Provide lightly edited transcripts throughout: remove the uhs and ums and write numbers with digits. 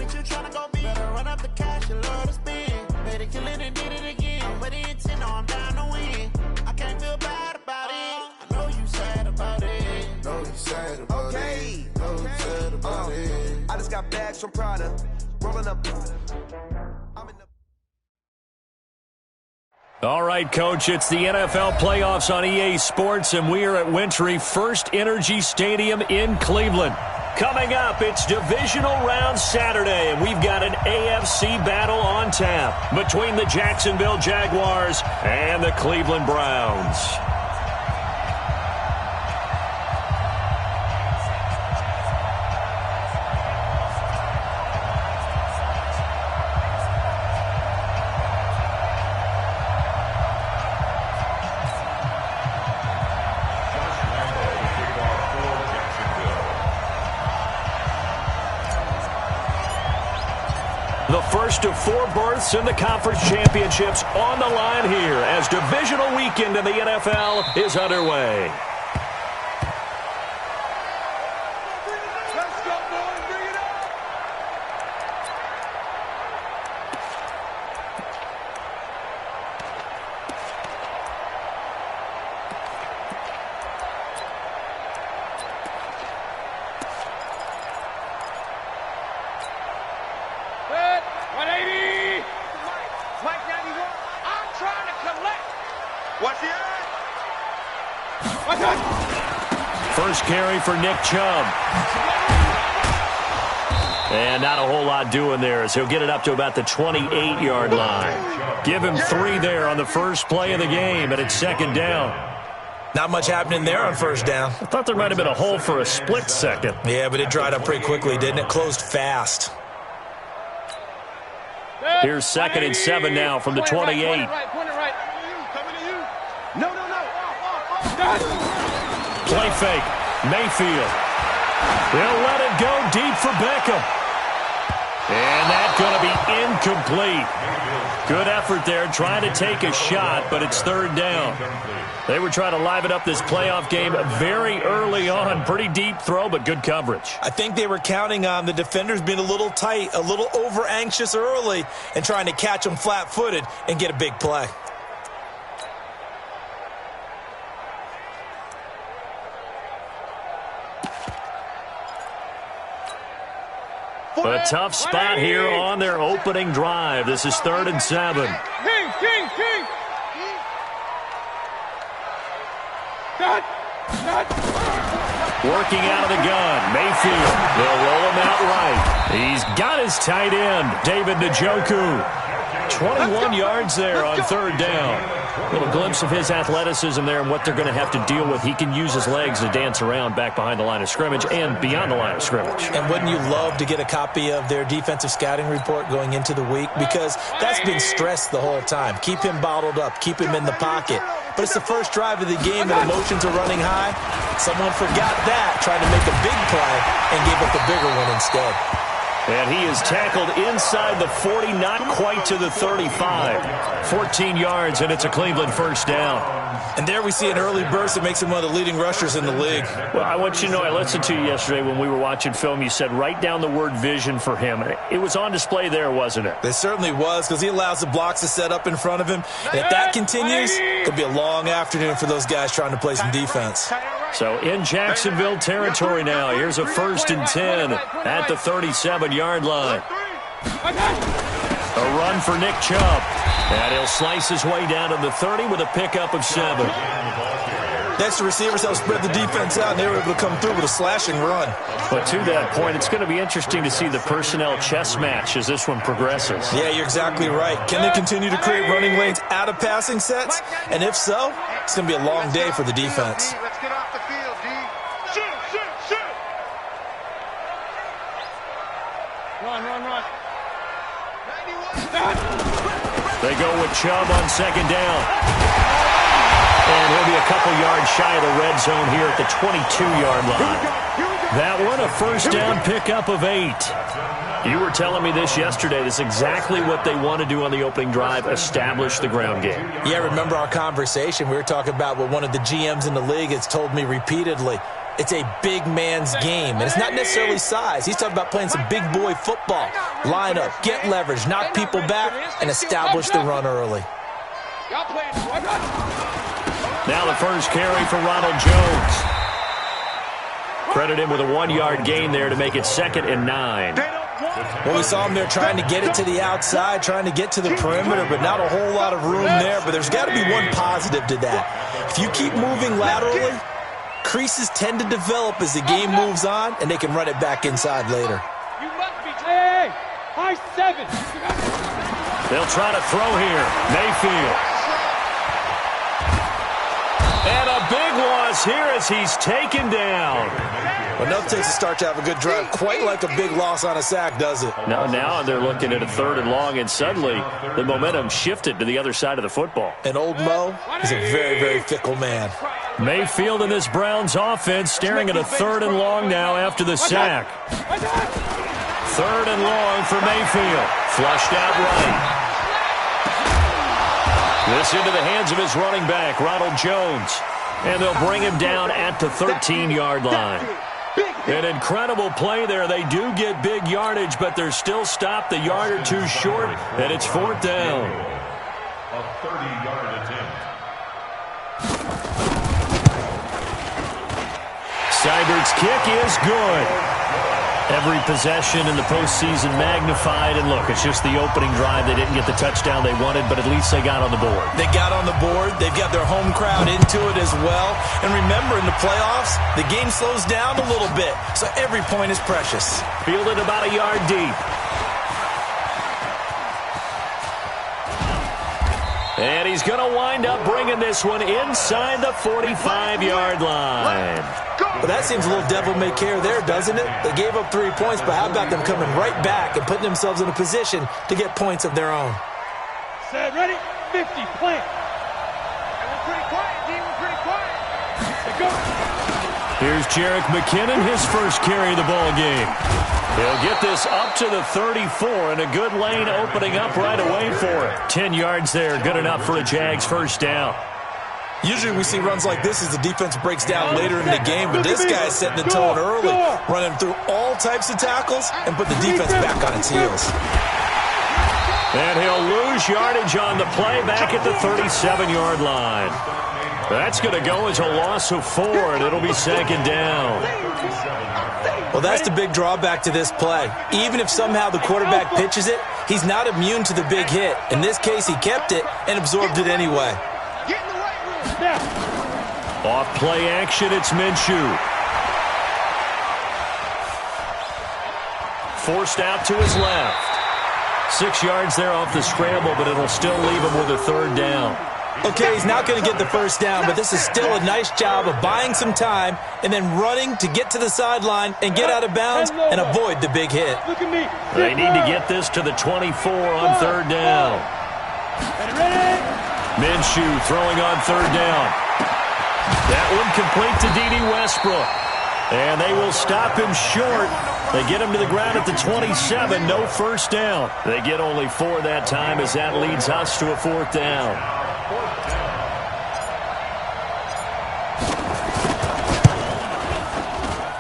Ain't you tryna go be? Better run up the cash, you love to spend. Better kill it and did it again. But the intent, no, I'm down to win. I can't feel bad about it. I know you sad about it. Know you sad about it. Know you sad about it. I just got bags from Prada. Rolling up. I'm in the. All right, Coach, it's the NFL playoffs on EA Sports, and we are at Wintry First Energy Stadium in Cleveland. Coming up, it's Divisional Round Saturday, and we've got an AFC battle on tap between the Jacksonville Jaguars and the Cleveland Browns. The first of 4 berths in the conference championships on the line here as divisional weekend in the NFL is underway. Let's go, boys. Bring it up. Good. 180. Mike 91. I'm trying to collect. What's the eye? What's that? First carry for Nick Chubb. And not a whole lot doing there as he'll get it up to about the 28-yard line. Give him 3 there on the first play of the game, and it's second down. Not much happening there on first down. I thought there might have been a hole for a split second. Yeah, but it dried up pretty quickly, didn't it? Closed fast. Here's 2nd and 7 now from the 28. Point it right. Coming to you. No. Play fake. Mayfield. They'll let it go deep for Beckham. And that's going to be incomplete. Good effort there trying to take a shot, but it's third down. They were trying to liven up this playoff game very early on. Pretty deep throw, but good coverage. I think they were counting on the defenders being a little tight, a little over-anxious early, and trying to catch them flat-footed and get a big play. A tough spot here on their opening drive. This is 3rd and 7. King. Working out of the gun. Mayfield. They'll roll him out right. He's got his tight end, David Njoku. 21 yards there on 3rd down. A little glimpse of his athleticism there and what they're going to have to deal with. He can use his legs to dance around back behind the line of scrimmage and beyond the line of scrimmage. And wouldn't you love to get a copy of their defensive scouting report going into the week? Because that's been stressed the whole time. Keep him bottled up. Keep him in the pocket. But it's the first drive of the game and emotions are running high. Someone forgot that, tried to make a big play, and gave up the bigger one instead. And he is tackled inside the 40, not quite to the 35. 14 yards, and it's a Cleveland first down. And there we see an early burst that makes him one of the leading rushers in the league. Well, I want you to know, I listened to you yesterday when we were watching film. You said write down the word vision for him. It was on display there, wasn't it? It certainly was, because he allows the blocks to set up in front of him. And if that continues, it'll be a long afternoon for those guys trying to play some defense. So in Jacksonville territory now. Here's a 1st and 10 at the 37-yard line. A run for Nick Chubb. And he'll slice his way down to the 30 with a pickup of 7. Next, the receivers help spread the defense out, and they were able to come through with a slashing run. But to that point, it's going to be interesting to see the personnel chess match as this one progresses. Yeah, you're exactly right. Can they continue to create running lanes out of passing sets? And if so, it's going to be a long day for the defense. Let's get off the field, D. Shoot. Run. They go with Chubb on 2nd down. And he'll be a couple yards shy of the red zone here at the 22-yard line. That one, a first down pickup of 8. You were telling me this yesterday. This is exactly what they want to do on the opening drive, establish the ground game. Yeah, remember our conversation. We were talking about what one of the GMs in the league has told me repeatedly. It's a big man's game, and it's not necessarily size. He's talking about playing some big boy football. Line up, get leverage, knock people back, and establish the run early. Now the first carry for Ronald Jones. Credit him with a 1-yard gain there to make it 2nd and 9. Well, we saw him there trying to get it to the outside, trying to get to the perimeter, but not a whole lot of room there. But there's got to be one positive to that. If you keep moving laterally, creases tend to develop as the game moves on, and they can run it back inside later. You must be high 7. They'll try to throw here. Mayfield. And a big loss here as he's taken down. Well, nothing takes a start to have a good drive quite like a big loss on a sack, does it? Now they're looking at a 3rd and long, and suddenly the momentum shifted to the other side of the football. And old Mo is a very, very fickle man. Mayfield in this Browns offense staring at a 3rd and long now after the sack. 3rd and long for Mayfield. Flushed out right. This into the hands of his running back, Ronald Jones. And they'll bring him down at the 13-yard line. An incredible play there. They do get big yardage, but they're still stopped a yard or two short, and it's 4th down. A 30-yard attempt. Seibert's kick is good. Every possession in the postseason magnified, and look, it's just the opening drive. They didn't get the touchdown they wanted, but at least they got on the board. They got on the board. They've got their home crowd into it as well. And remember, in the playoffs, the game slows down a little bit, so every point is precious. Fielded about a yard deep. And he's going to wind up bringing this one inside the 45-yard line. Well, that seems a little devil-may-care there, doesn't it? They gave up 3 points, but how about them coming right back and putting themselves in a position to get points of their own? Set, ready, 50, plant. And we're pretty quiet, team. We're pretty quiet. Let's go. Here's Jerick McKinnon, his first carry of the ball game. He'll get this up to the 34, and a good lane opening up right away for it. 10 yards there, good enough for a Jags first down. Usually we see runs like this as the defense breaks down later in the game, but this guy is setting the tone early, running through all types of tackles and put the defense back on its heels. And he'll lose yardage on the play back at the 37-yard line. That's going to go as a loss of 4, and it'll be 2nd down. Well, that's the big drawback to this play. Even if somehow the quarterback pitches it, he's not immune to the big hit. In this case, he kept it and absorbed it anyway. Off play action, it's Minshew. Forced out to his left. 6 yards there off the scramble, but it'll still leave him with a 3rd down. Okay, he's not going to get the first down, but this is still a nice job of buying some time and then running to get to the sideline and get out of bounds and avoid the big hit. They need to get this to the 24 on 3rd down. Minshew throwing on 3rd down. That one complete to D.D. Westbrook. And they will stop him short. They get him to the ground at the 27, no first down. They get only 4 that time as that leads us to a 4th down.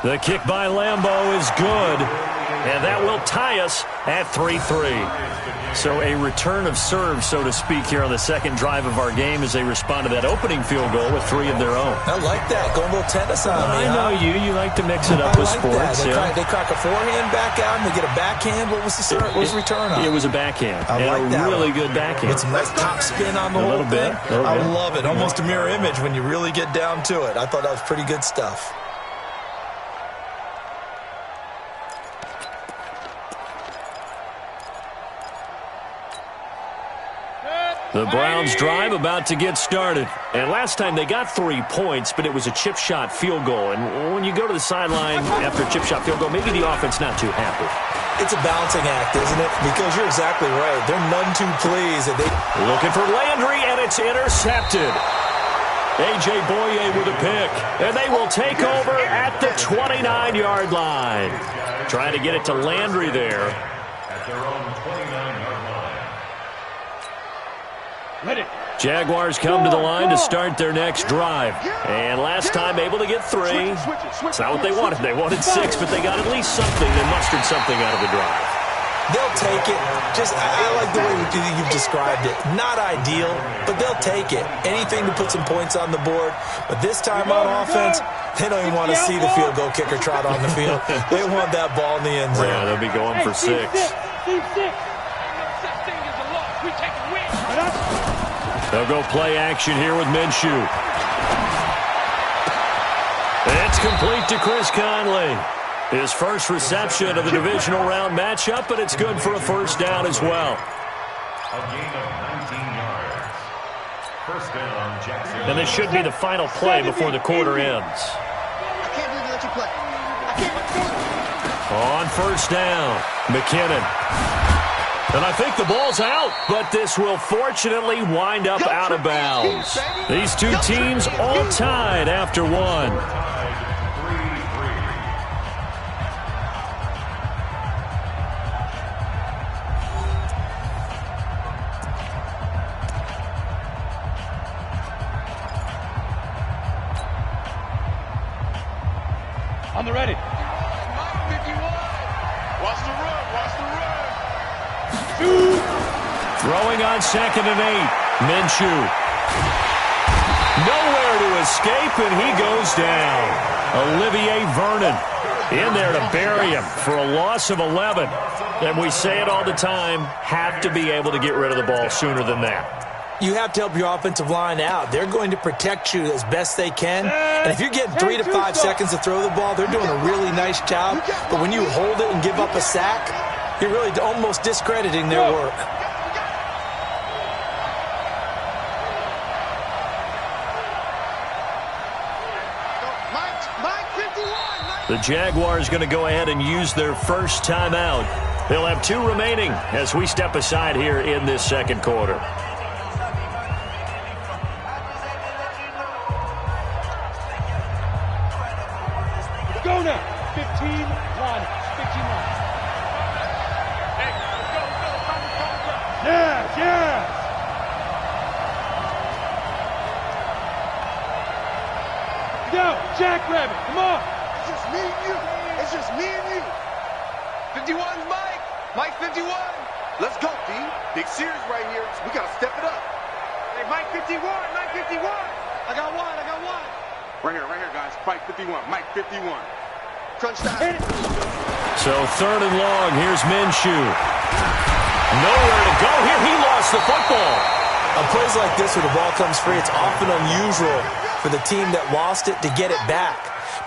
The kick by Lambeau is good, and that will tie us at 3-3. So a return of serve, so to speak, here on the second drive of our game as they respond to that opening field goal with 3 of their own. I like that. Going a little tennis on me, I know you. You like to mix it up with sports. They crack a forehand back out and they get a backhand. What was the return on? It was a backhand. I like that. Really good backhand. With some nice top spin on the whole thing. I love it. Almost a mirror image when you really get down to it. I thought that was pretty good stuff. The Browns drive about to get started. And last time they got 3 points, but it was a chip shot field goal. And when you go to the sideline after a chip shot field goal, maybe the offense not too happy. It's a balancing act, isn't it? Because you're exactly right. They're none too pleased. Looking for Landry, and it's intercepted. A.J. Boye with a pick. And they will take over at the 29-yard line. Trying to get it to Landry there. At their own 29-yard line. Ready, Jaguars come to the line to start their next drive. And last time able to get 3. It's not what they wanted. They wanted 6, but they got at least something. They mustered something out of the drive. They'll take it. I like the way you've described it. Not ideal, but they'll take it. Anything to put some points on the board. But this time on offense, they don't even want to see the field goal kicker trot on the field. They want that ball in the end zone. Yeah, they'll be going for 6. They'll go play action here with Minshew. It's complete to Chris Conley. His first reception of the divisional round matchup, but it's good for a first down as well. A gain of 19 yards. First down, Jackson. And this should be the final play before the quarter ends. I can't believe you let you play. I can't. On first down, McKinnon. And I think the ball's out, but this will fortunately wind up out of bounds. These two teams all tied after 1. On the ready. Watch the run, watch the run. Throwing on 2nd and 8. Minshew. Nowhere to escape, and he goes down. Olivier Vernon in there to bury him for a loss of 11. And we say it all the time, have to be able to get rid of the ball sooner than that. You have to help your offensive line out. They're going to protect you as best they can. And if you're getting 3 to 5 seconds to throw the ball, they're doing a really nice job. But when you hold it and give up a sack, you're really almost discrediting their work. The Jaguars going to go ahead and use their first timeout. They'll have 2 remaining as we step aside here in this second quarter. Go now. 15 line. 15 line. Hey, let's go. Yes, yes. Go, Jackrabbit. Come on. It's just me and you. It's just me and you. 51's Mike. Mike 51. Let's go, D. Big series right here. We got to step it up. Hey, Mike 51. Mike 51. I got one. Right here, guys. Mike 51. Mike 51. Crunch time. So 3rd and long. Here's Minshew. Nowhere to go here. He lost the football. On plays like this where the ball comes free, it's often unusual for the team that lost it to get it back.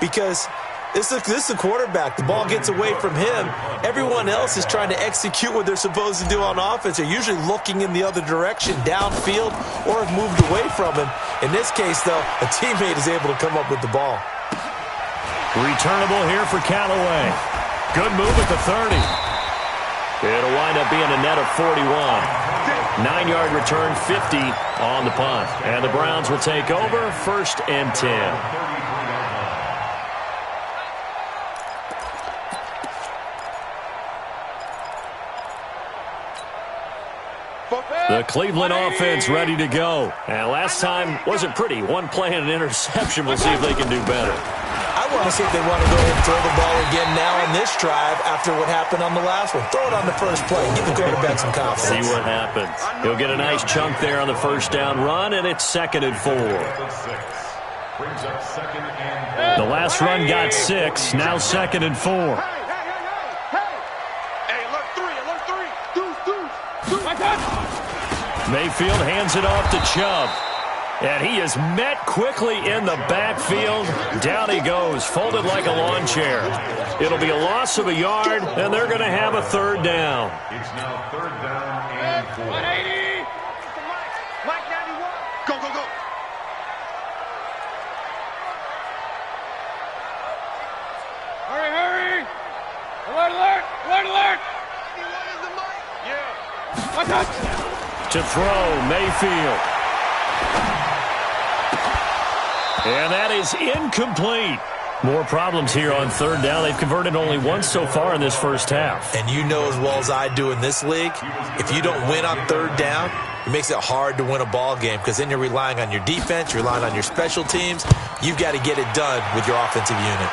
Because this is the quarterback. The ball gets away from him. Everyone else is trying to execute what they're supposed to do on offense. They're usually looking in the other direction, downfield, or have moved away from him. In this case, though, a teammate is able to come up with the ball. Returnable here for Callaway. Good move at the 30. It'll wind up being a net of 41. 9-yard return, 50 on the punt. And the Browns will take over, 1st and 10. The Cleveland offense ready to go. And last time wasn't pretty. One play and an interception. We'll see if they can do better. I want to see if they want to go ahead and throw the ball again now on this drive after what happened on the last one. Throw it on the first play. Give the quarterback some confidence. See what happens. He'll get a nice chunk there on the first down run, and it's 2nd and 4. The last run got 6. Now 2nd and 4. Hey, alert 3. Deuce. Mayfield hands it off to Chubb. And he is met quickly in the backfield. Down he goes, folded like a lawn chair. It'll be a loss of a yard, and they're going to have a 3rd down. It's now 3rd down and 4. 180. Mike 91. Go. Hurry. Alert. 91 is the Mike. Yeah. Watch out. To throw, Mayfield. And that is incomplete. More problems here on 3rd down. They've converted only once so far in this first half. And you know as well as I do in this league, if you don't win on 3rd down, It makes it hard to win a ball game because then you're relying on your defense, you're relying on your special teams. You've got to get it done with your offensive unit.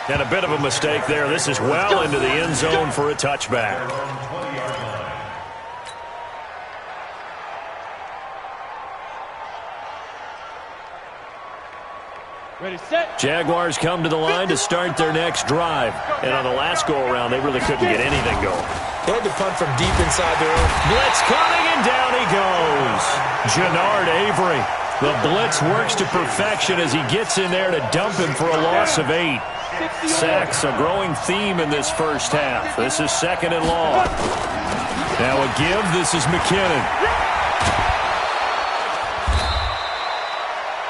And a bit of a mistake there. This is well into the end zone for a touchback. Ready, set. Jaguars come to the line to start their next drive. And on the last go-around, they really couldn't get anything going. They had to punt from deep inside their own. Blitz coming, and down he goes. Jannard Avery. The blitz works to perfection as he gets in there to dump him for a loss of 8. Sacks, a growing theme in this first half. This is 2nd and long. Now a give. This is McKinnon.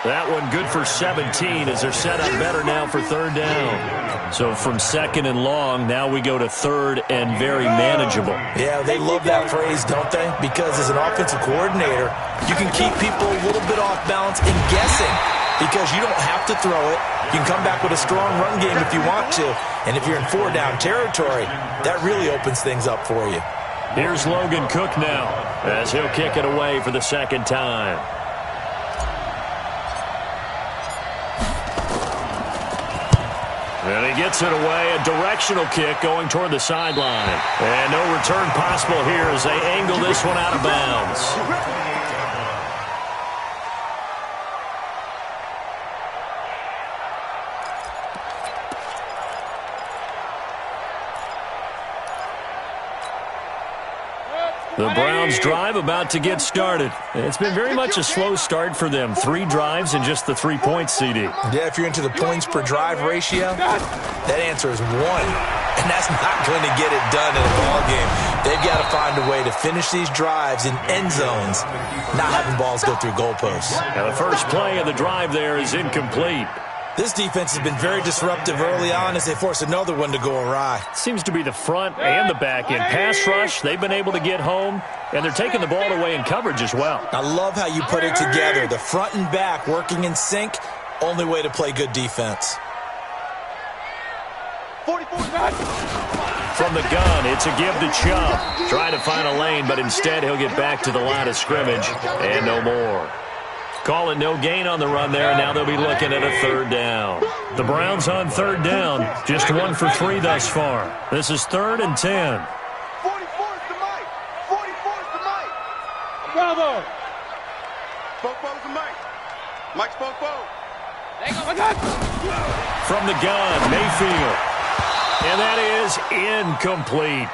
That one good for 17 as they're set up better now for 3rd down. So from 2nd and long, now we go to 3rd and very manageable. Yeah, they love that phrase, don't they? Because as an offensive coordinator, you can keep people a little bit off balance and guessing because you don't have to throw it. You can come back with a strong run game if you want to. And if you're in 4-down territory, that really opens things up for you. Here's Logan Cook now as he'll kick it away for the 2nd time. And he gets it away, a directional kick going toward the sideline. And no return possible here as they angle this one out of bounds. The Browns drive about to get started. It's been very much a slow start for them. 3 drives and just the 3 points, CD. Yeah, if you're into the points per drive ratio, that answer is 1. And that's not going to get it done in a ball game. They've got to find a way to finish these drives in end zones, not having balls go through goalposts. Now the first play of the drive there is incomplete. This defense has been very disruptive early on as they force another one to go awry. Seems to be the front and the back end. Pass rush, they've been able to get home, and they're taking the ball away in coverage as well. I love how you put it together. The front and back working in sync, only way to play good defense. 44 From the gun, it's a give to Chubb. Trying to find a lane, but instead he'll get back to the line of scrimmage, and no more. Call it no gain on the run there, and now they'll be looking at a 3rd down. The Browns on 3rd down, just 1 for 3 thus far. This is 3rd and 10. 44 is the Mike. 44 is the Mike. Bravo. Fofo's the Mike. Mike's Fofo. From the gun, Mayfield. And that is incomplete.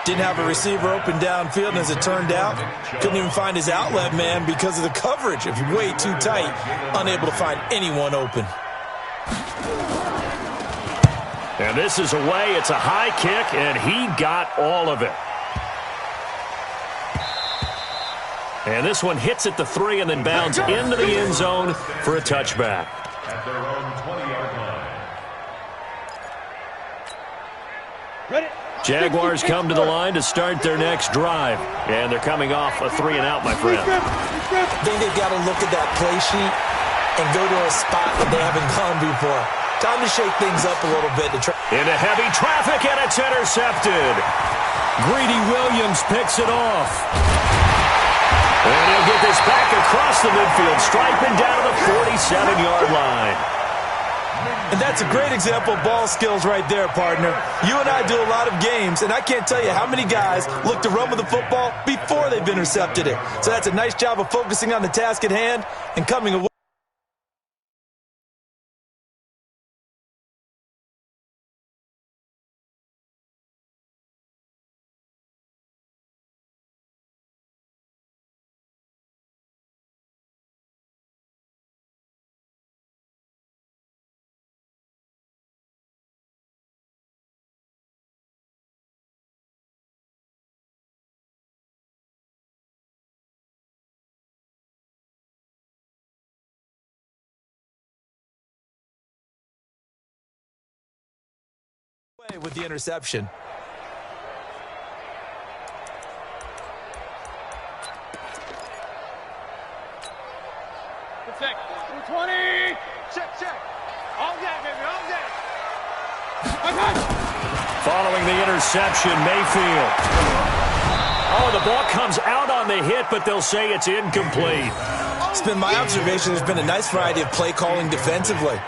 Didn't have a receiver open downfield, and as it turned out, couldn't even find his outlet man because of the coverage. If you're way too tight, unable to find anyone open. And this is away. It's a high kick, and he got all of it. And this one hits at the 3 and then bounds into the end zone for a touchback. At their own 20-yard line. Ready. Jaguars come to the line to start their next drive. And they're coming off a 3-and-out, my friend. I think they've got to look at that play sheet and go to a spot that they haven't gone before. Time to shake things up a little bit. Into heavy traffic, and it's intercepted. Greedy Williams picks it off. And he'll get this back across the midfield stripe and down to the 47-yard line. And that's a great example of ball skills right there, partner. You and I do a lot of games, and I can't tell you how many guys look to run with the football before they've intercepted it. So that's a nice job of focusing on the task at hand and coming away. With the interception. Check. 20. Check. All day, baby. All day. Following the interception, Mayfield. Oh, the ball comes out on the hit, but they'll say it's incomplete. It's been my observation there's been a nice variety of play calling defensively.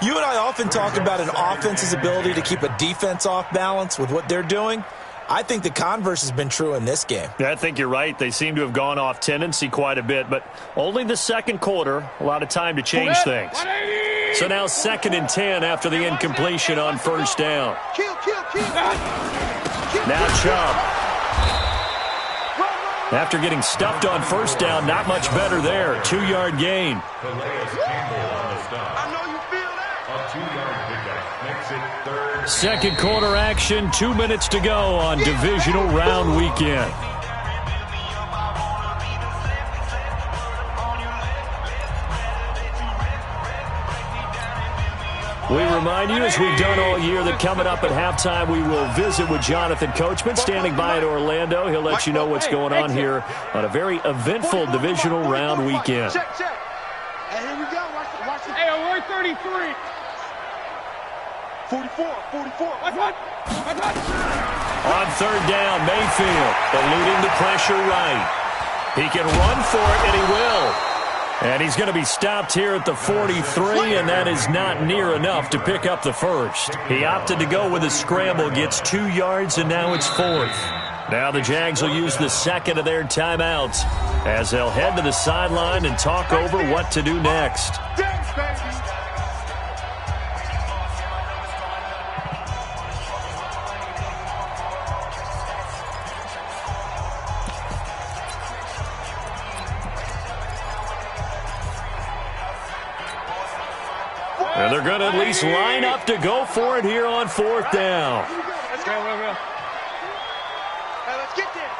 You and I often talk about an offense's ability to keep a defense off balance with what they're doing. I think the converse has been true in this game. Yeah, I think you're right. They seem to have gone off tendency quite a bit, but only the second quarter, a lot of time to change things. So now 2nd and 10 after the incompletion on first down. Now Chubb. After getting stuffed on first down, not much better there. 2-yard gain. Second quarter action, 2 minutes to go on divisional round weekend. We remind you, as we've done all year, that coming up at halftime, we will visit with Jonathan Coachman, standing by in Orlando. He'll let you know what's going on here on a very eventful divisional round weekend. Check. Hey, here we go. Watch it. Hey, alert 33. 44. What? On third down, Mayfield eluding the pressure right. He can run for it, and he will. And he's going to be stopped here at the 43, and that is not near enough to pick up the first. He opted to go with a scramble, gets 2 yards, and now it's 4th. Now the Jags will use the second of their timeouts as they'll head to the sideline and talk over what to do next. And they're going to at least line up to go for it here on 4th down. Let's go. Hey, let's get there.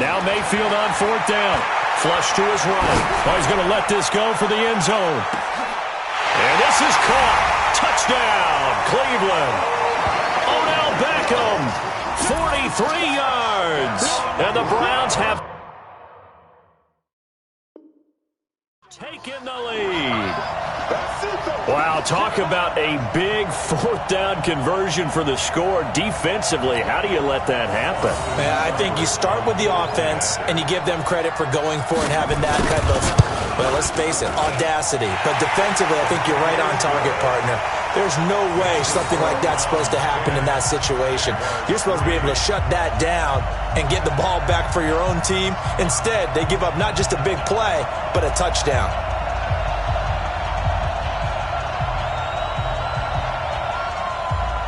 Now Mayfield on 4th down. Flush to his right. Oh, he's going to let this go for the end zone. And this is caught. Touchdown, Cleveland. Odell Beckham, 43 yards. And the Browns have taken the lead. Wow, talk about a big 4th down conversion for the score. Defensively, how do you let that happen? Man, I think you start with the offense and you give them credit for going for it and having that kind of, well, let's face it, audacity. But defensively, I think you're right on target, partner. There's no way something like that's supposed to happen in that situation. You're supposed to be able to shut that down and get the ball back for your own team. Instead, they give up not just a big play, but a touchdown.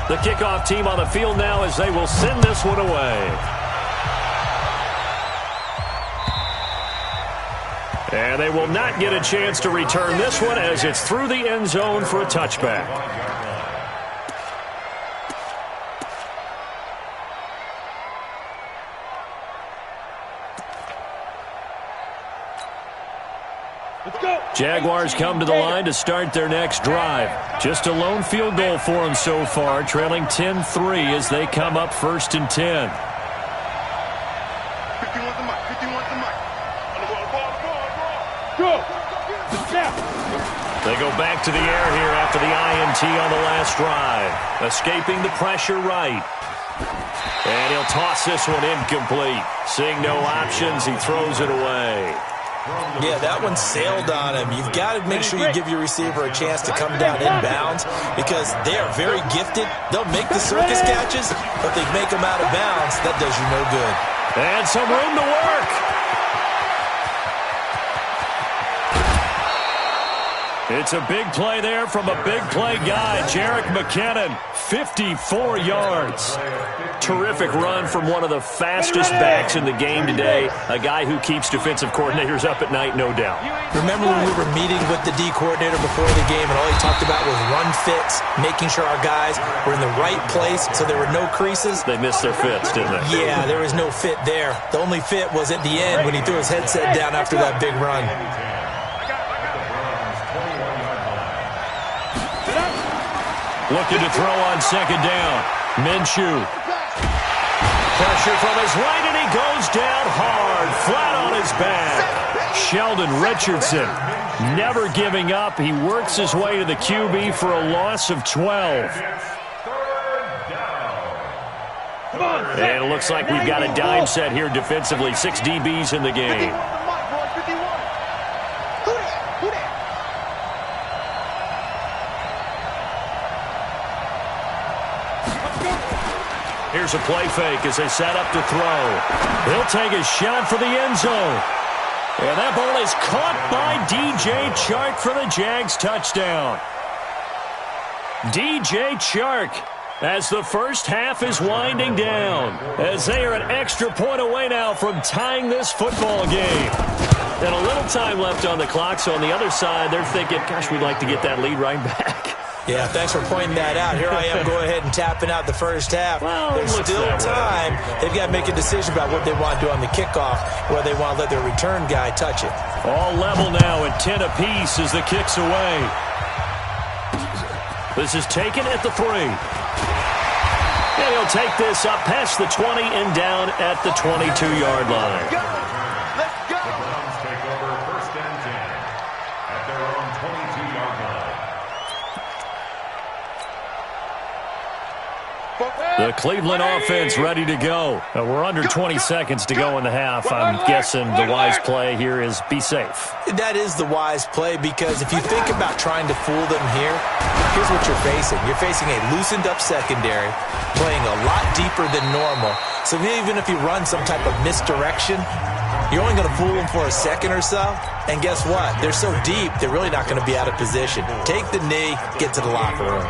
The kickoff team on the field now as they will send this one away. And they will not get a chance to return this one as it's through the end zone for a touchback. Jaguars come to the line to start their next drive. Just a lone field goal for them so far, trailing 10-3 as they come up 1st and 10. 51 the mic. Go. They go back to the air here after the INT on the last drive. Escaping the pressure right. And he'll toss this one incomplete. Seeing no options, he throws it away. Yeah, that one sailed on him. You've got to make sure you give your receiver a chance to come down inbounds because they are very gifted. They'll make the circus catches, but they make them out of bounds. That does you no good. And some room to work. It's a big play there from a big play guy, Jerick McKinnon, 54 yards. Terrific run from one of the fastest backs in the game today, a guy who keeps defensive coordinators up at night, no doubt. Remember when we were meeting with the D coordinator before the game and all he talked about was run fits, making sure our guys were in the right place so there were no creases? They missed their fits, didn't they? Yeah, there was no fit there. The only fit was at the end when he threw his headset down after that big run. Looking to throw on 2nd down. Minshew. Pressure from his right, and he goes down hard, flat on his back. Sheldon Richardson never giving up. He works his way to the QB for a loss of 12. And it looks like we've got a dime set here defensively. 6 DBs in the game. Here's a play fake as they set up to throw. He'll take a shot for the end zone. And that ball is caught by DJ Chark for the Jags touchdown. DJ Chark, as the first half is winding down, as they are an extra point away now from tying this football game. And a little time left on the clock, so on the other side, they're thinking, gosh, we'd like to get that lead right back. Yeah, thanks for pointing that out. Here I am going ahead and tapping out the first half. Well, there's still time. They've got to make a decision about what they want to do on the kickoff, whether they want to let their return guy touch it. All level now at 10 apiece as the kick's away. This is taken at the 3. And he'll take this up past the 20 and down at the 22-yard line. Let's go. The Browns take over 1st and 10 at their own 22-yard line. The Cleveland offense ready to go. We're under 20 seconds to go in the half. I'm guessing the wise play here is be safe. That is the wise play, because if you think about trying to fool them here, here's what you're facing. You're facing a loosened-up secondary, playing a lot deeper than normal. So even if you run some type of misdirection, you're only going to fool them for a second or so. And guess what? They're so deep, they're really not going to be out of position. Take the knee, get to the locker room.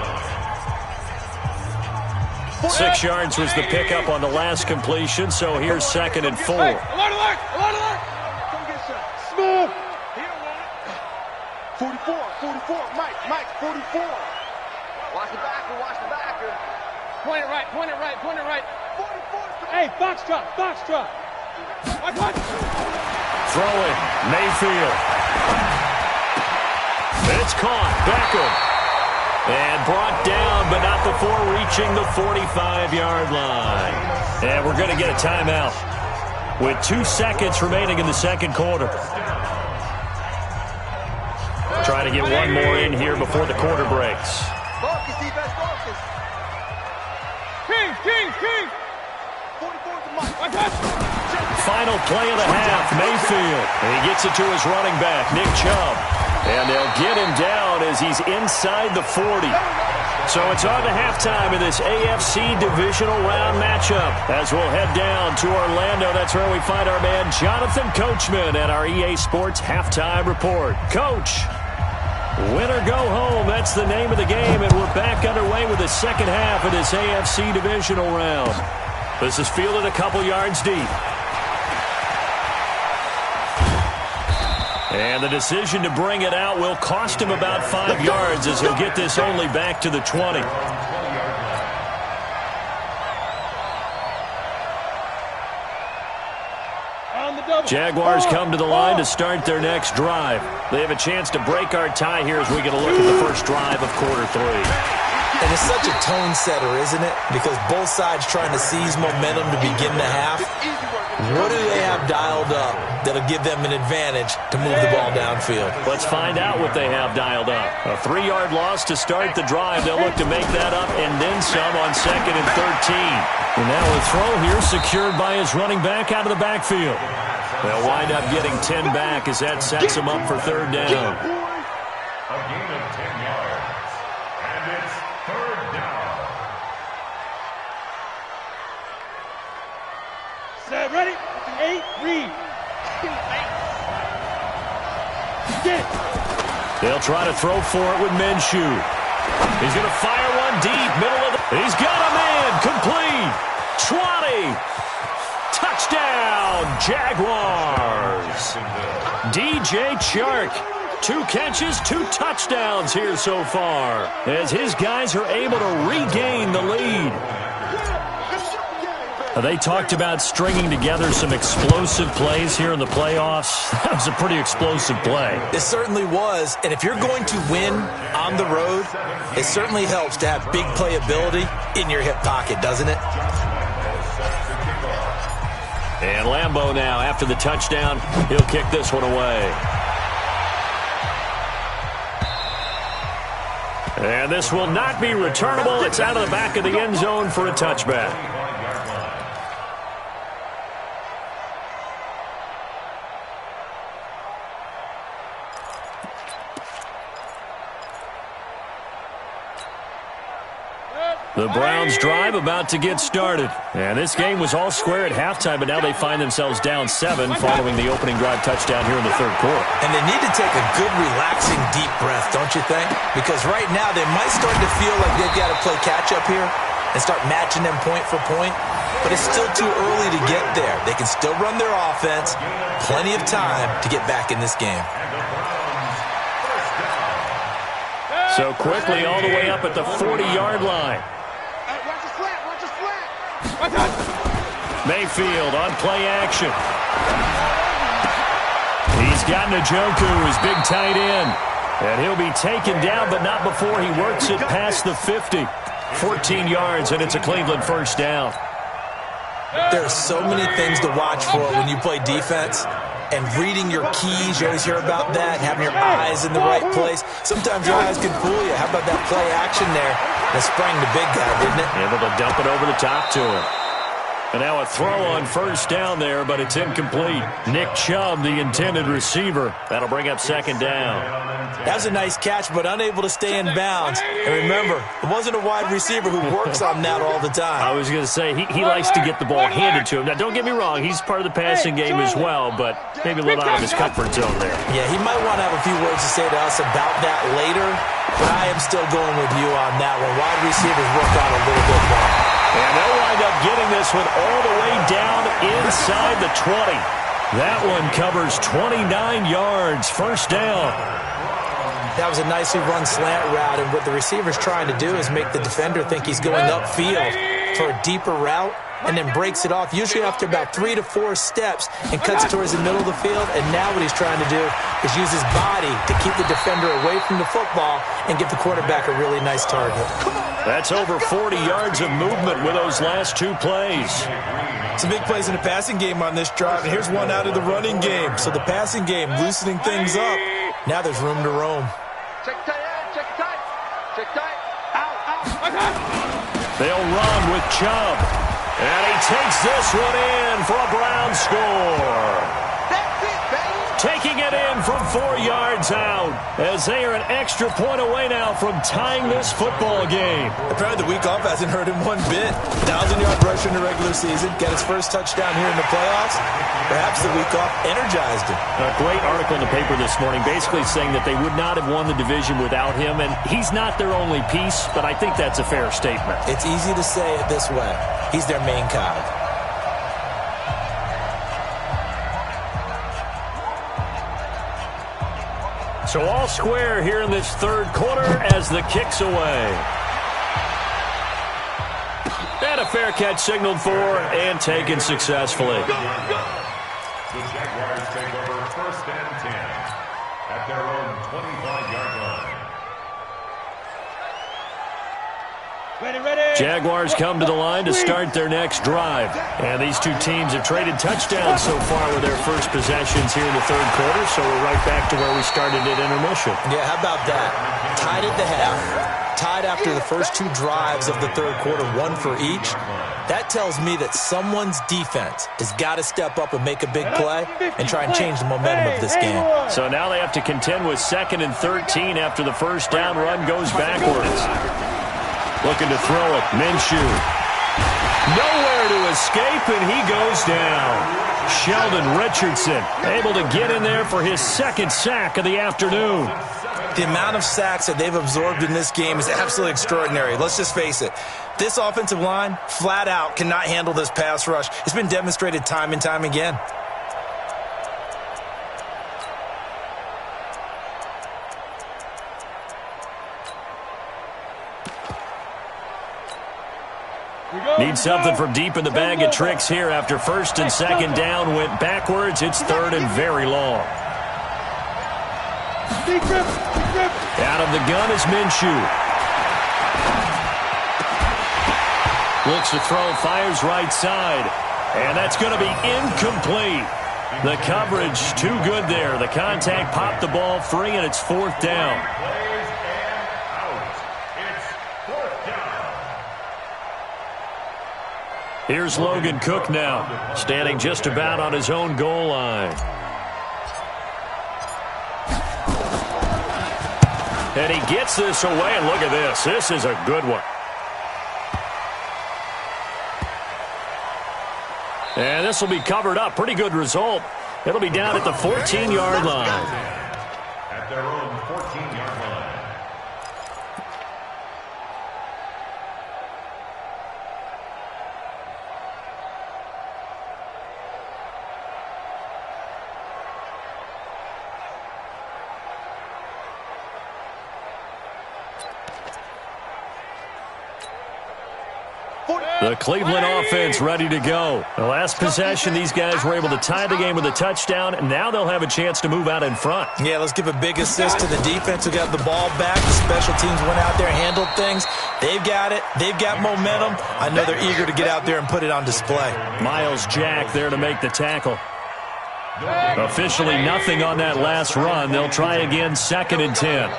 6 yards was the pickup on the last completion, so here's 2nd and 4. Alert, alert, alert, alert. Come get some. Smooth. He don't want it. 44, Mike, 44. Watch the backer. Point it right. 44. Hey, box drop. Watch. Throwing, Mayfield. It's caught, Beckham. And brought down, but not before reaching the 45-yard line. And we're going to get a timeout with 2 seconds remaining in the second quarter. Trying to get one more in here before the quarter breaks. Focus, defense, focus. King. 44 to Mike. Final play of the half, Mayfield. And he gets it to his running back, Nick Chubb. And they'll get him down as he's inside the 40. So it's on to halftime in this AFC divisional round matchup. As we'll head down to Orlando, that's where we find our man Jonathan Coachman at our EA Sports Halftime Report. Coach, win or go home, that's the name of the game, and we're back underway with the second half of this AFC divisional round. This is fielded a couple yards deep. And the decision to bring it out will cost him about 5 yards as he'll get this only back to the 20. Jaguars come to the line to start their next drive. They have a chance to break our tie here as we get a look at the first drive of quarter 3. And it's such a tone setter, isn't it? Because both sides trying to seize momentum to begin the half. What do they have dialed up that'll give them an advantage to move the ball downfield? Let's find out what they have dialed up. A 3-yard loss to start the drive. They'll look to make that up and then some on 2nd and 13. And now a throw here secured by his running back out of the backfield. They'll wind up getting 10 back as that sets him up for 3rd down. A gain of 10 yards. And it's 3rd down. Set, ready? 8, read. Get it. They'll try to throw for it with Minshew. He's going to fire one deep, middle of the... He's got a man, complete. 20. Touchdown, Jaguars. DJ Chark. 2 catches, 2 touchdowns here so far, as his guys are able to regain the lead. They talked about stringing together some explosive plays here in the playoffs. That was a pretty explosive play. It certainly was, and if you're going to win on the road, it certainly helps to have big playability in your hip pocket, doesn't it? And Lambeau now, after the touchdown, he'll kick this one away. And this will not be returnable. It's out of the back of the end zone for a touchback. The Browns drive about to get started. And this game was all square at halftime, but now they find themselves down 7 following the opening drive touchdown here in the third quarter. And they need to take a good, relaxing, deep breath, don't you think? Because right now they might start to feel like they've got to play catch-up here and start matching them point for point. But it's still too early to get there. They can still run their offense. Plenty of time to get back in this game. So quickly all the way up at the 40-yard line. Watch the slant, watch the slant. Mayfield on play action. He's got Njoku, his big tight end. And he'll be taken down, but not before he works it past the 50. 14 yards, and it's a Cleveland first down. There are so many things to watch for when you play defense. And reading your keys, you always hear about that, having your eyes in the right place. Sometimes your eyes can fool you. How about that play action there that sprang the big guy, didn't it? Able to dump it over the top to him. And now a throw on first down there, but it's incomplete. Nick Chubb, the intended receiver. That'll bring up second down. That was a nice catch, but unable to stay in bounds. And remember, it wasn't a wide receiver who works on that all the time. I was going to say, he likes to get the ball handed to him. Now, don't get me wrong, he's part of the passing game as well, but maybe a little out of his comfort zone there. Yeah, he might want to have a few words to say to us about that later, but I am still going with you on that one. Wide receivers work on a little bit more. And they'll wind up getting this one all the way down inside the 20. That one covers 29 yards. First down. That was a nicely run slant route, and what the receiver's trying to do is make the defender think he's going upfield for a deeper route, and then breaks it off, usually after about 3 to 4 steps, and cuts towards the middle of the field. And now what he's trying to do is use his body to keep the defender away from the football and give the quarterback a really nice target. That's over 40 yards of movement with those last 2 plays. Some big plays in the passing game on this drive, and here's one out of the running game. So the passing game loosening things up. Now there's room to roam. Check tight, check tight, check tight. Out. They'll run with Chubb. And he takes this one in for a Brown score. That's it, baby. Taking it in from 4 yards out as they are an extra point away now from tying this football game. Apparently the week off hasn't hurt him one bit. 1,000-yard rusher in the regular season, got his first touchdown here in the playoffs. Perhaps the week off energized him. A great article in the paper this morning basically saying that they would not have won the division without him, and he's not their only piece, but I think that's a fair statement. It's easy to say it this way. He's their main cog. So all square here in this third quarter as the kick's away. And a fair catch signaled for and taken successfully. The Jaguars take over first and 10 at their own 25-yard line. Ready. Jaguars come to the line to start their next drive. And these two teams have traded touchdowns so far with their first possessions here in the third quarter, so we're right back to where we started at intermission. Yeah, how about that? Tied at the half, tied after the first 2 drives of the third quarter, 1 for each. That tells me that someone's defense has got to step up and make a big play and try and change the momentum of this game. So now they have to contend with 2nd and 13 after the first down run goes backwards. Looking to throw it, Minshew. Nowhere to escape, and he goes down. Sheldon Richardson able to get in there for his 2nd sack of the afternoon. The amount of sacks that they've absorbed in this game is absolutely extraordinary. Let's just face it. This offensive line, flat out, cannot handle this pass rush. It's been demonstrated time and time again. Need something from deep in the bag of tricks here after 1st and 2nd down went backwards. It's 3rd and very long. Out of the gun is Minshew. Looks to throw, fires right side. And that's going to be incomplete. The coverage too good there. The contact popped the ball free, and it's 4th down. Here's Logan Cook now, standing just about on his own goal line. And he gets this away, and look at this. This is a good one. And this will be covered up. Pretty good result. It'll be down at the 14-yard line. At their own 14-yard line. The Cleveland offense ready to go. The last possession, these guys were able to tie the game with a touchdown, and now they'll have a chance to move out in front. Yeah, let's give a big assist to the defense who got the ball back. The special teams went out there, handled things. They've got it. They've got momentum. I know they're eager to get out there and put it on display. Miles Jack there to make the tackle. Officially nothing on that last run. They'll try again, 2nd and 10.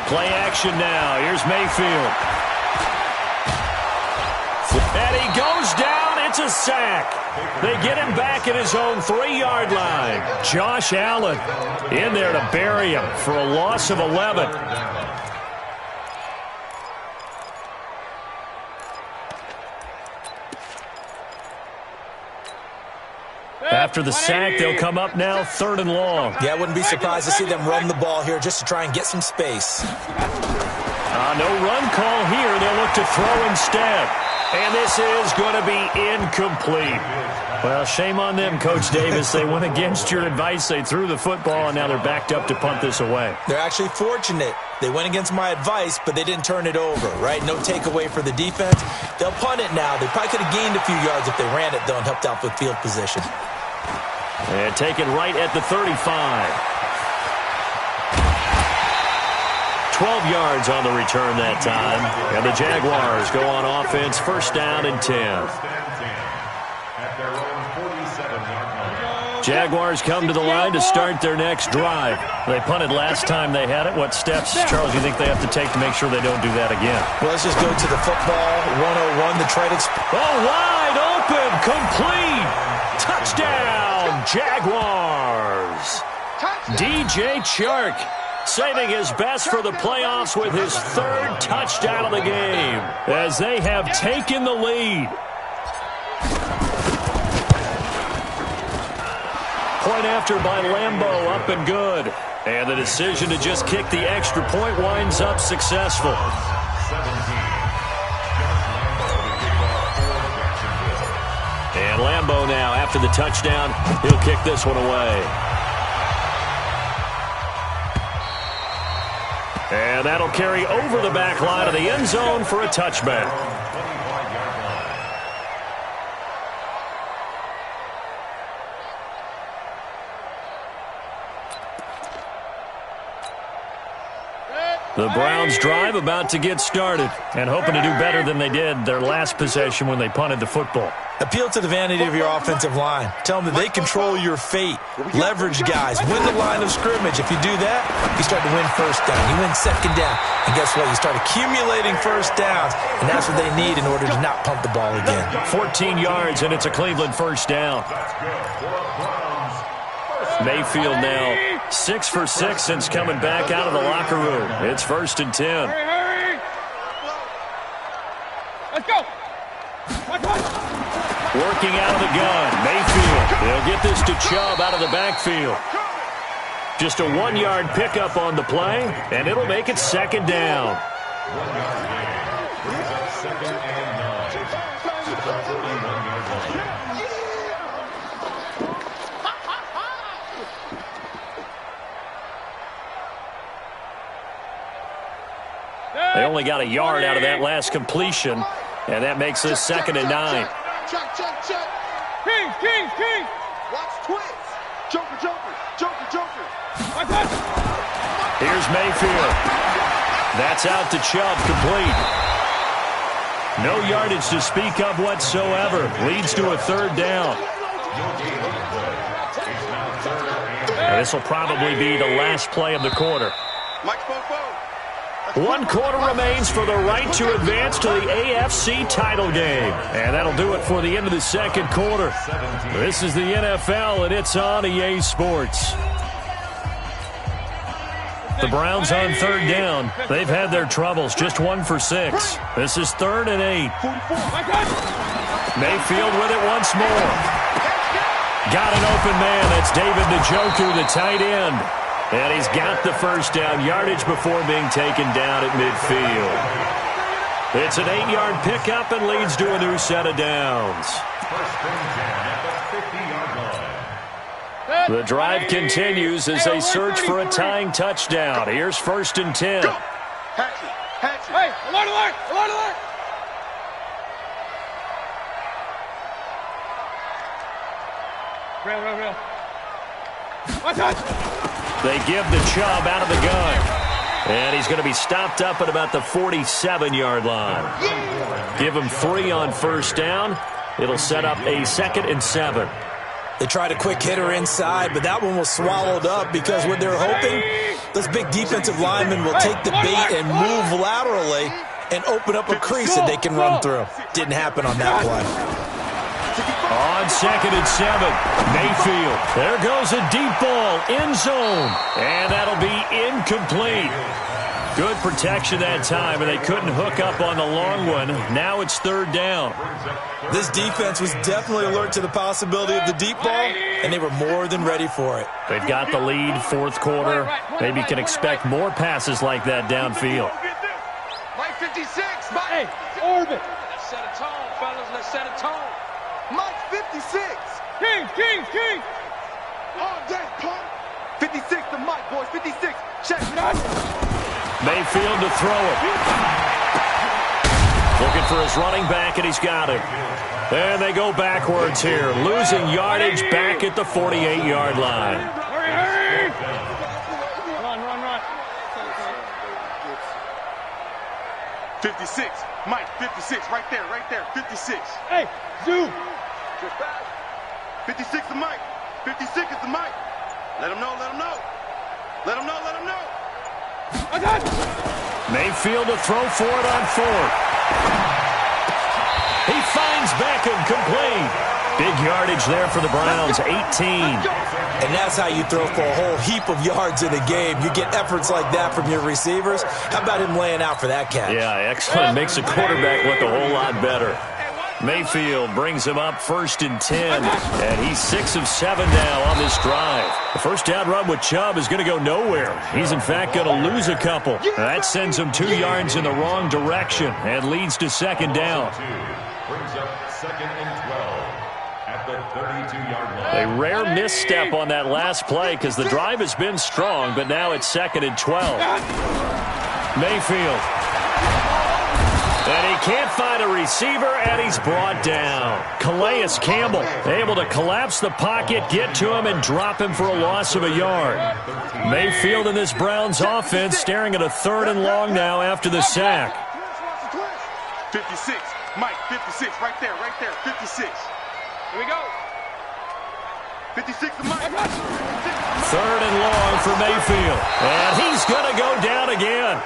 Play action now. Here's Mayfield. And he goes down. It's a sack. They get him back at his own 3-yard line. Josh Allen in there to bury him for a loss of 11. After the sack, they'll come up now 3rd and long. Yeah, I wouldn't be surprised to see them run the ball here just to try and get some space. No run call here. They'll look to throw instead. And this is going to be incomplete. Well, shame on them, Coach Davis. They went against your advice. They threw the football, and now they're backed up to punt this away. They're actually fortunate. They went against my advice, but they didn't turn it over, right? No takeaway for the defense. They'll punt it now. They probably could have gained a few yards if they ran it, though, and helped out with field position. And taken right at the 35. 12 yards on the return that time. And the Jaguars go on offense, 1st down and 10. Jaguars come to the line to start their next drive. They punted last time they had it. What steps, Charles, do you think they have to take to make sure they don't do that again? Well, let's just go to the football 101, the trade. Wide open, complete. Touchdown, Jaguars. DJ Chark saving his best for the playoffs with his 3rd touchdown of the game as they have taken the lead. Point after by Lambeau, up and good. And the decision to just kick the extra point winds up successful. And Lambeau now, after the touchdown, he'll kick this one away. And that'll carry over the back line of the end zone for a touchback. The Browns drive about to get started and hoping to do better than they did their last possession when they punted the football. Appeal to the vanity of your offensive line. Tell them that they control your fate. Leverage guys. Win the line of scrimmage. If you do that, you start to win 1st down. You win 2nd down. And guess what? You start accumulating 1st downs, and that's what they need in order to not punt the ball again. 14 yards, and it's a Cleveland 1st down. Mayfield now 6 for 6 since coming back out of the locker room. It's 1st and 10. Hurry. Let's go. Working out of the gun, Mayfield. They'll get this to Chubb out of the backfield. Just a 1-yard pickup on the play, and it'll make it 2nd down. 1 yard gain. Brings up 2nd and 9. It's a 41-yard line. They only got a yard out of that last completion, and that makes this 2nd and 9. Check. King. Watch twins. Joker. Here's Mayfield. That's out to Chubb, complete. No yardage to speak of whatsoever. Leads to a 3rd down. And this will probably be the last play of the quarter. Mike Bobo. 1 quarter remains for the right to advance to the AFC title game. And that'll do it for the end of the 2nd quarter. This is the NFL, and it's on EA Sports. The Browns on 3rd down. They've had their troubles, just 1 for 6. This is 3rd and 8. Mayfield with it once more. Got an open man. That's David Njoku, the tight end. And he's got the first down, yardage before being taken down at midfield. It's an 8-yard pickup and leads to a new set of downs. The drive continues as they search for a tying touchdown. Here's 1st and 10. Hey, alert, alert, alert, alert. Real. They give the Chubb out of the gun. And he's going to be stopped up at about the 47-yard line. Give him 3 on 1st down. It'll set up a 2nd and 7. They tried a quick hitter inside, but that one was swallowed up because what they're hoping, those big defensive linemen will take the bait and move laterally and open up a crease that they can run through. Didn't happen on that play. On 2nd and 7, Mayfield. There goes a deep ball, end zone. And that'll be incomplete. Good protection that time, and they couldn't hook up on the long one. Now it's 3rd down. This defense was definitely alert to the possibility of the deep ball, and they were more than ready for it. They've got the lead, 4th quarter. Maybe can expect more passes like that downfield. Mike 56, Mike. Hey, orbit. Let's set a tone, fellas. Let's set a tone. Mike 56. King. All day, pump. 56 to Mike, boys. 56. Check. Mayfield to throw it. Looking for his running back, and he's got it. And they go backwards here, losing yardage back at the 48-yard line. Hurry. Run. 56. Mike 56. Right there. 56. Hey, zoom. 56 to Mike. 56 is to Mike. Let him know. I got it. Mayfield to throw for it on 4th. He finds Beckham, complete. Big yardage there for the Browns, 18. And that's how you throw for a whole heap of yards in a game. You get efforts like that from your receivers. How about him laying out for that catch? Yeah, excellent. Makes the quarterback look a whole lot better. Mayfield brings him up 1st and 10, and he's 6 of 7 now on this drive. The first down run with Chubb is going to go nowhere. He's, in fact, going to lose a couple. That sends him 2 yards in the wrong direction and leads to 2nd down. Brings up 2nd and 12 at the 32-yard line. A rare misstep on that last play because the drive has been strong, but now it's 2nd and 12. Mayfield. And he can't find a receiver, and he's brought down. Calais Campbell able to collapse the pocket, get to him, and drop him for a loss of a yard. Mayfield in this Browns offense staring at a 3rd and long now after the sack. 56. Mike 56. Right there. 56. Here we go. 56 to Mike. 3rd and long for Mayfield. And he's going to go down again.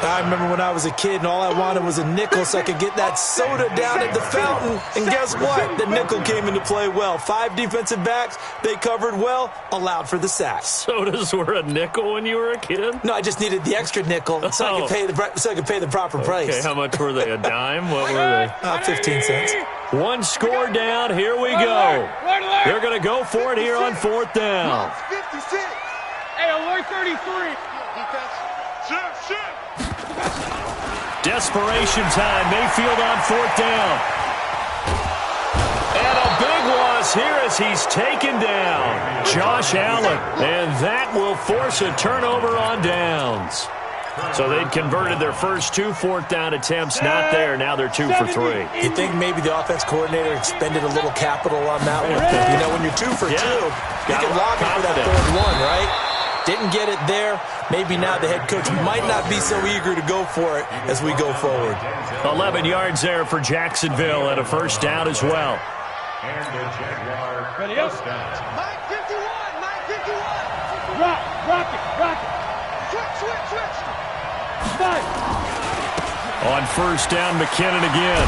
I remember when I was a kid and all I wanted was a nickel so I could get that soda down at the fountain. And guess what? The nickel came into play well. 5 defensive backs, they covered well, allowed for the sacks. Sodas were a nickel when you were a kid? No, I just needed the extra nickel so I could pay the proper price. Okay, how much were they? A dime? What were they? 15 cents. 1 score down. Here we go. They're going to go for it here on 4th down. 56. Hey, alert 33. Desperation time. Mayfield on 4th down. And a big loss here as he's taken down. Josh Allen. And that will force a turnover on downs. So they'd converted their first 2 4th down attempts. Not there. Now they're 2 for 3. You think maybe the offense coordinator expended a little capital on that one? You know, when you're 2 for 2, you can log in for that 3rd one, right? Didn't get it there. Maybe now the head coach might not be so eager to go for it as we go forward. 11 yards there for Jacksonville and a 1st down as well. And the Jaguar Ready up. 1st down. Mike 51. Mike 51. Rock it. Switch. Fight. On 1st down, McKinnon again.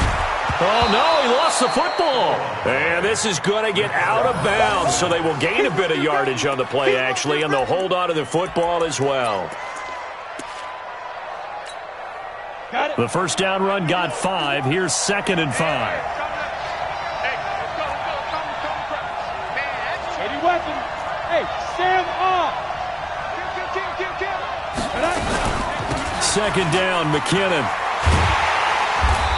Oh, no, he lost the football. And this is going to get out of bounds, so they will gain a bit of yardage on the play, actually, and they'll hold on to the football as well. The first down run got 5. Here's 2nd and 5. Ready weapon. Hey, stand off. Second down, McKinnon.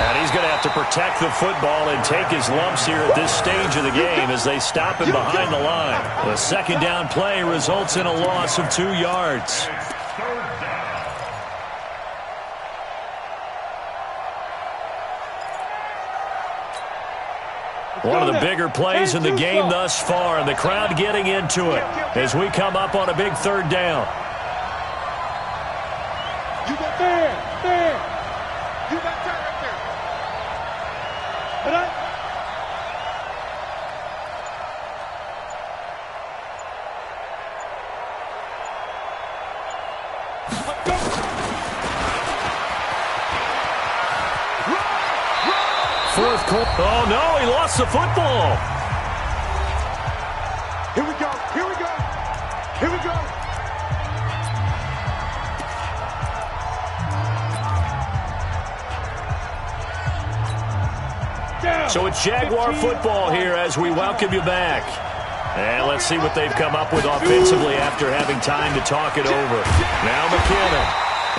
And he's going to have to protect the football and take his lumps here at this stage of the game as they stop him behind the line. The second down play results in a loss of 2 yards. One of the bigger plays in the game thus far, and the crowd getting into it as we come up on a big third down. You got there. You got that right there. Fourth quarter. Oh, no, he lost the football. Here we go. Here we go. Here we go. So it's Jaguar football here as we welcome you back. And let's see what they've come up with offensively after having time to talk it over. Now McKinnon.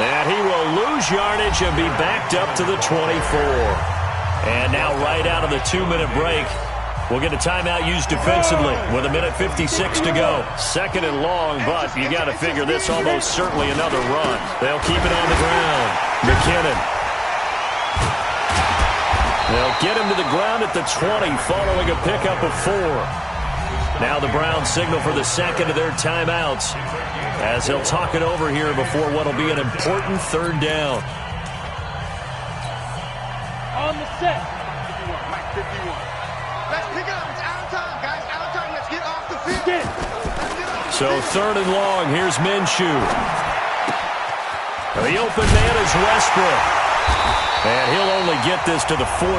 And he will lose yardage and be backed up to the 24. And now right out of the 2-minute break, we'll get a timeout used defensively with 1:56 to go. Second and long, but you got to figure this almost certainly another run. They'll keep it on the ground. McKinnon. They'll get him to the ground at the 20 following a pickup of 4. Now the Browns signal for the second of their timeouts as he'll talk it over here before what will be an important third down. On the set. 51. Let's pick it up. It's out of time, guys. Out of time. Let's get off the field. So third and long. Here's Minshew. The open man is Westbrook. And he'll only get this to the 14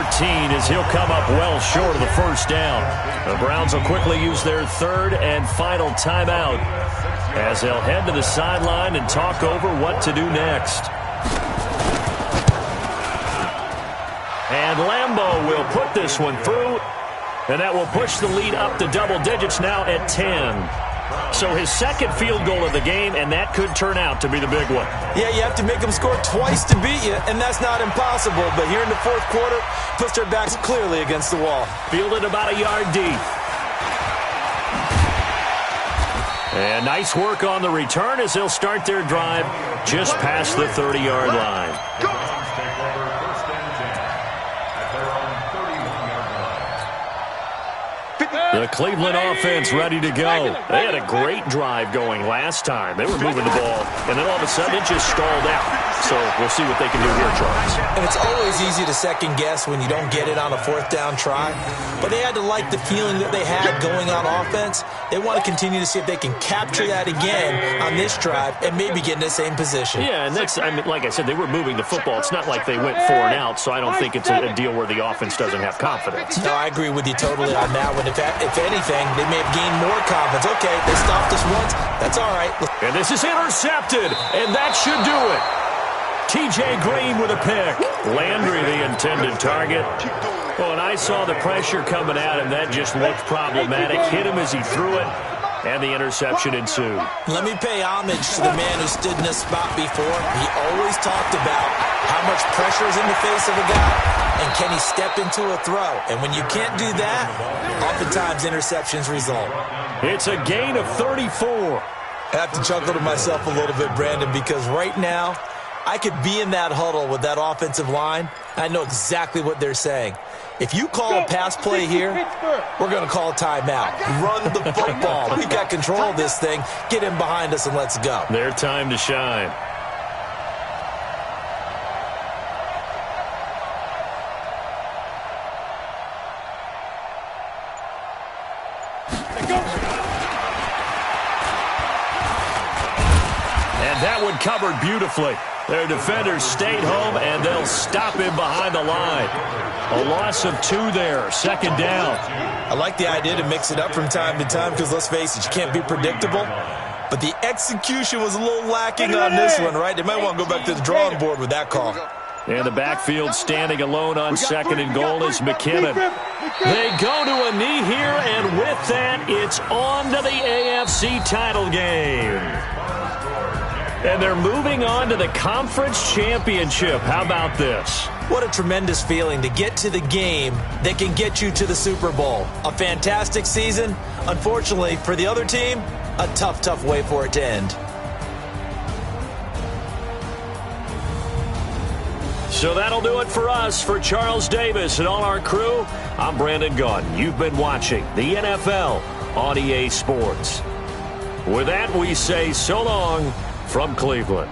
as he'll come up well short of the first down. The Browns will quickly use their third and final timeout as they'll head to the sideline and talk over what to do next. And Lambeau will put this one through, and that will push the lead up to double digits now at 10. So his second field goal of the game, and that could turn out to be the big one. Yeah, you have to make them score twice to beat you, and that's not impossible. But here in the fourth quarter, puts their backs clearly against the wall. Fielded about a yard deep. And nice work on the return as they'll start their drive just past the 30-yard line. The Cleveland offense ready to go. They had a great drive going last time. They were moving the ball, and then all of a sudden it just stalled out. So we'll see what they can do here, Charles. And it's always easy to second guess when you don't get it on a fourth down try. But they had to like the feeling that they had going on offense. They want to continue to see if they can capture that again on this drive and maybe get in the same position. Yeah, and that's, I mean, like I said, they were moving the football. It's not like they went 4 and out, so I don't think it's a deal where the offense doesn't have confidence. No, I agree with you totally on that one. If anything, they may have gained more confidence. Okay, they stopped us once. That's all right. And this is intercepted, and that should do it. T.J. Green with a pick. Landry, the intended target. Oh, and I saw the pressure coming at him. That just looked problematic. Hit him as he threw it, and the interception ensued. Let me pay homage to the man who stood in this spot before. He always talked about how much pressure is in the face of a guy, and can he step into a throw. And when you can't do that, oftentimes interceptions result. It's a gain of 34. I have to chuckle to myself a little bit, Brandon, because right now, I could be in that huddle with that offensive line. I know exactly what they're saying. If you call a pass play here, we're going to call a timeout. Run the football. We've got control of this thing. Get in behind us and let's go. Their time to shine. And that one covered beautifully. Their defenders stayed home, and they'll stop him behind the line. A loss of 2 there, second down. I like the idea to mix it up from time to time because, let's face it, you can't be predictable. But the execution was a little lacking on this one, right? They might want to go back to the drawing board with that call. And the backfield standing alone on second and goal is McKinnon. They go to a knee here, and with that, it's on to the AFC title game. And they're moving on to the conference championship. How about this? What a tremendous feeling to get to the game that can get you to the Super Bowl. A fantastic season. Unfortunately, for the other team, a tough, tough way for it to end. So that'll do it for us. For Charles Davis and all our crew, I'm Brandon Gaudin. You've been watching the NFL on EA Sports. With that, we say so long from Cleveland.